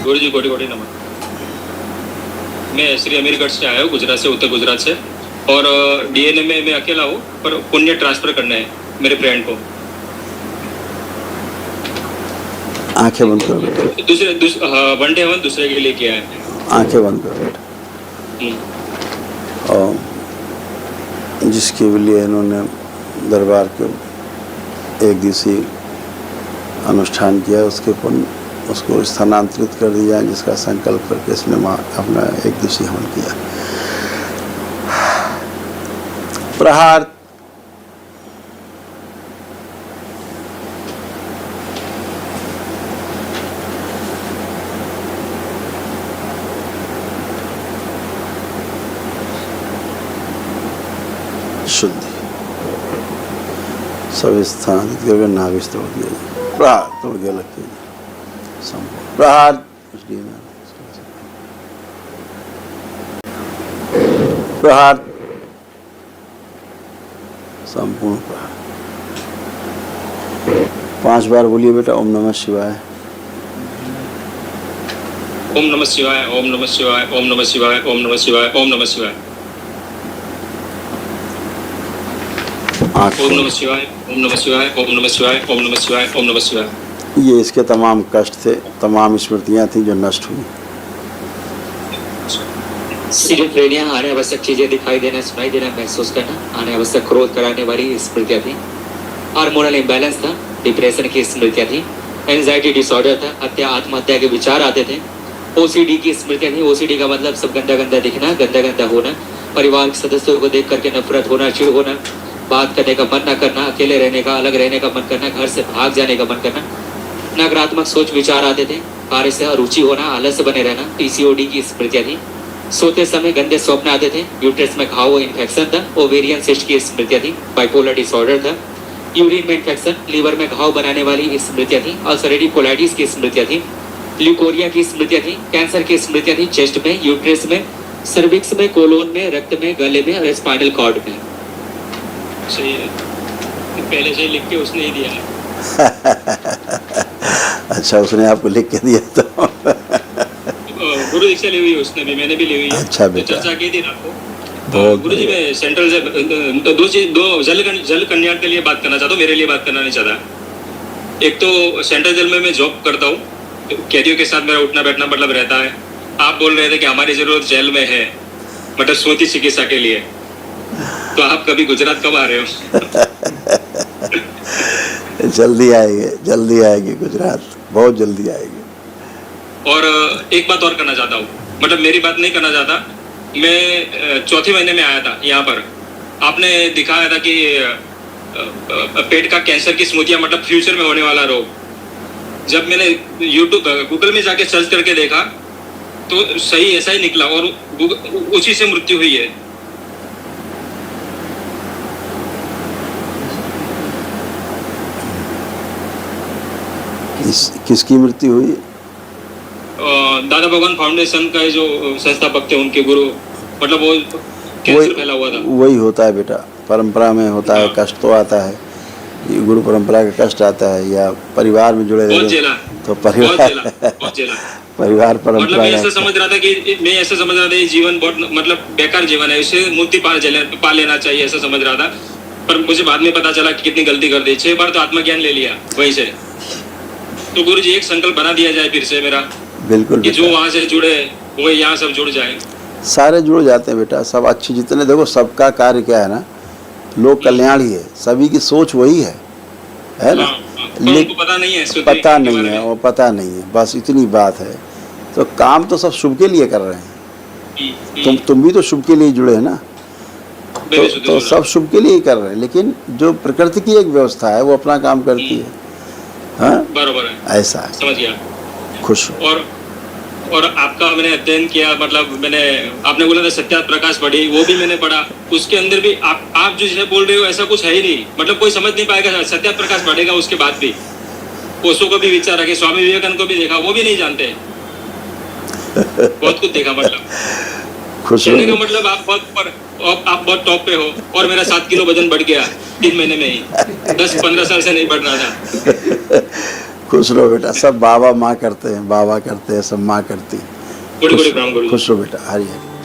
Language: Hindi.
गुरु जी कोटि कोटि नमन। मैं श्री अमीरगढ़ से आया हूँ, गुजरात से, उत्तर गुजरात से। और डीएनए में मैं अकेला हूँ, पर पुण्य ट्रांसफर करना है मेरे फ्रेंड को। आंखें बंद करो बेटा। वन डे हवन दूसरे के लिए किया है। आंखें बंद करो बेटा। और जिसके लिए इन्होंने दरबार के एक दिवसीय अनुष्ठान किया, उसके पुण्य उसको स्थानांतरित कर दिया, जिसका संकल्प करके इसने अपना एक दिवसीय हवन किया। प्रहार। शुद्धि। सब स्थानांतरित करके नाभिस तोड़ दिया जाए। प्रहार तोड़ के अलग किया जाए। संपूर्ण प्रहार। प्रहार। संपूर्ण प्रहार। 5 बार बोलिए बेटा। ओम नमः शिवाय। ओम नमः शिवाय, ओम नमः शिवाय, ओम नमः शिवाय, ओम नमः शिवाय, ओम नमः शिवाय। ओम नमः शिवाय, ओम नमः शिवाय, ओम नमः शिवाय, ओम नमः शिवाय, ओम नमः शिवाय। ये इसके तमाम कष्ट थे, तमाम स्मृतियां थी जो नष्ट हुई। सिजोफ्रेनिया, आने आवश्यक चीजें दिखाई देना, सुनाई देना, महसूस करना, आने आवश्यक क्रोध कराने वाली स्मृतियां थी। हार्मोनल इम्बैलेंस था, डिप्रेशन की स्मृतियां थी, एंजाइटी डिसऑर्डर था, आत्महत्या के विचार आते थे, ओसीडी की स्मृतियां थी। ओसीडी का मतलब सब गंदा गंदा दिखना, गंदा गंदा होना, परिवार के सदस्यों को देख करके नफरत होना, चिढ़ होना, बात करने का मन न करना, अकेले रहने का, अलग रहने का मन करना, घर से भाग जाने का मन करना, नकारात्मक सोच विचार आते थे, कार्य से अरुचि होना, आलस्य बने रहना, पीसीओडी की स्मृतियां थी। सोते समय गंदे स्वप्न आते थे, यूट्रस में घाव इन्फेक्शन था, ओवेरियन सिस्ट की स्मृतियां थी, बाइपोलर डिसऑर्डर था, यूरिन में इन्फेक्शन, लीवर में घाव बनाने वाली स्मृतियां थी, अल्सरेटिव कोलाइटिस की स्मृतियां थी, ल्यूकोरिया की स्मृतियां थी, कैंसर की स्मृतियां थी, चेस्ट में, यूट्रस में, सर्विक्स में, कोलोन में, रक्त में, गले में और स्पाइनल कॉर्ड में। सही है, पहले से ही लिख के उसने ही दिया है। अच्छा, उसने आपको लिख के दिया तो गुरु दीक्षा ली हुई है उसने भी, मैंने भी ली हुई है। अच्छा बेटा, चर्चा की थी आपको। गुरु जी, मैं सेंट्रल से दो जल कन्या के लिए बात करना चाहता हूँ, मेरे लिए बात करना नहीं चाहता। एक तो सेंट्रल जेल में मैं जॉब करता हूँ, कैदियों के साथ मेरा उठना बैठना मतलब रहता है। आप बोल रहे थे कि हमारी जरूरत जेल में है, मतलब स्मृति चिकित्सा के लिए, तो आप कभी गुजरात कब आ रहे हो? जल्दी आएंगे गुजरात, बहुत जल्दी आएंगे। और एक बात और करना चाहता हूँ, मतलब मेरी बात नहीं करना चाहता। मैं चौथे महीने में आया था यहाँ पर, आपने दिखाया था कि पेट का कैंसर की स्मृतियां, मतलब फ्यूचर में होने वाला रोग। जब मैंने गूगल में जाके सर्च करके देखा तो सही ऐसा ही निकला, और उसी से मृत्यु हुई है। किसकी मृत्यु हुई? दादा भगवान फाउंडेशन का जो संस्थापक थे, उनके गुरु, मतलब वो कैंसर फैला हुआ था। वही होता है बेटा, परंपरा में होता है, कष्ट तो आता है, गुरु परंपरा का कष्ट आता है, या परिवार में जुड़े रहे तो परिवार परंपरा। मतलब मैं ऐसा समझ रहा था ये जीवन बहुत मतलब बेकार जीवन है, इसे मुक्ति पा लेना चाहिए, ऐसा समझ रहा था। पर मुझे बाद में पता चला कि कितनी गलती कर दी। 6 बार तो आत्मज्ञान ले लिया वहीं से। तो गुरु जी, एक संकल्प बना दिया जाए फिर से मेरा, बिल्कुल कि जो वहाँ से जुड़े वो यहाँ सब जुड़ जाए। सारे जुड़ जाते हैं बेटा, सब अच्छे जितने, देखो सबका कार्य क्या है ना, लोक कल्याण ही है, सभी की सोच वही है ना। लेकिन पता नहीं है वो पता नहीं है, बस इतनी बात है। तो काम तो सब शुभ के लिए कर रहे हैं, तुम भी तो शुभ के लिए जुड़े हैं ना, तो सब शुभ के लिए ही कर रहे हैं। लेकिन जो प्रकृति की एक व्यवस्था है वो अपना काम करती है। हाँ, बराबर है, ऐसा है। समझ गया, खुश। और आपका मैंने अध्ययन किया, मतलब आपने बोला था सत्या प्रकाश पढ़ी, वो भी मैंने पढ़ा। उसके अंदर भी आप जो जैसे बोल रहे हो ऐसा कुछ है ही नहीं, मतलब कोई समझ नहीं पाएगा सत्या प्रकाश पढ़ेगा उसके बाद भी। ओशो को भी विचार रखे, स्वामी विवेकानंद को भी देखा, वो भी नहीं जानते। बहुत कुछ देखा, मतलब खुश होने का मतलब आप बहुत टॉप पे हो। और मेरा 7 किलो वजन बढ़ गया 3 महीने में ही, 10-15 साल से नहीं बढ़ रहा था। खुश रहो बेटा, सब बाबा माँ करते हैं, बाबा करते हैं, सब माँ करती है। गुड गुड प्रणाम गुरु। खुश रहो बेटा, हरी हरी।